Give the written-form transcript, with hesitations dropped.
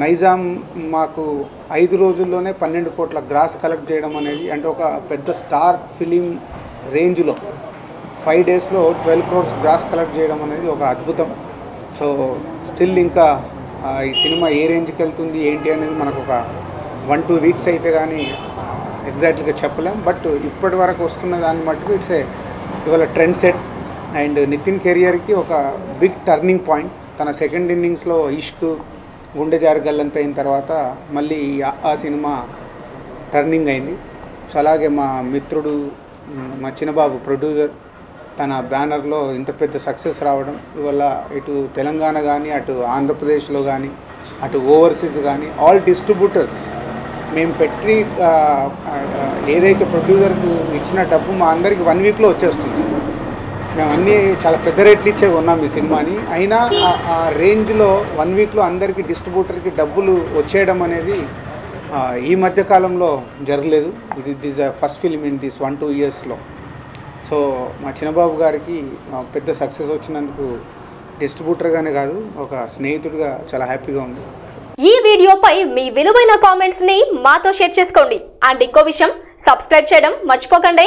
నైజాం మాకు 5 రోజుల్లోనే 12 కోట్ల గ్రాస్ కలెక్ట్ చేయడం అనేది అంటే ఒక పెద్ద స్టార్ ఫిలిం రేంజ్లో 5 డేస్లో 12 crores గ్రాస్ కలెక్ట్ చేయడం అనేది ఒక అద్భుతం. సో స్టిల్ ఇంకా ఈ సినిమా ఏ రేంజ్కి వెళ్తుంది ఏంటి అనేది మనకు ఒక 1-2 వీక్స్ అయితే కానీ ఎగ్జాక్ట్లీగా చెప్పలేం. బట్ ఇప్పటి వరకు వస్తున్న దాన్ని మట్టుకు ఇవాళ ట్రెండ్ సెట్ అండ్ నితిన్ కెరియర్కి ఒక బిగ్ టర్నింగ్ పాయింట్. తన సెకండ్ ఇన్నింగ్స్లో ఇష్క్ గుండె జారి గల్లంత అయిన తర్వాత మళ్ళీ ఆ సినిమా టర్నింగ్ అయింది. సో అలాగే మా మిత్రుడు మా చిన్నబాబు ప్రొడ్యూసర్ తన బ్యానర్లో ఇంత పెద్ద సక్సెస్ రావడం ఇవల్ల ఇటు తెలంగాణ కానీ అటు ఆంధ్రప్రదేశ్లో కానీ అటు ఓవర్సీస్ కానీ ఆల్ డిస్ట్రిబ్యూటర్స్ మేము పెట్టి ఏదైతే ప్రొడ్యూసర్కి ఇచ్చిన డబ్బు మా అందరికి 1 వీక్లో వచ్చేస్తుంది. మేము అన్నీ చాలా పెద్ద రేట్లు ఇచ్చే ఉన్నాం ఈ సినిమాని. అయినా ఆ రేంజ్లో 1 వీక్లో అందరికీ డిస్ట్రిబ్యూటర్కి డబ్బులు వచ్చేయడం అనేది ఈ మధ్యకాలంలో జరగలేదు. This first film in this 1-2 ఇయర్స్లో. సో మా చిన్నబాబు గారికి పెద్ద సక్సెస్ వచ్చినందుకు డిస్ట్రిబ్యూటర్గానే కాదు ఒక స్నేహితుడిగా చాలా హ్యాపీగా ఉంది. ఈ వీడియోపై మీ విలువైన కామెంట్స్ని మాతో షేర్ చేసుకోండి. అండ్ ఇంకో విషయం, సబ్స్క్రైబ్ చేయడం మర్చిపోకండి.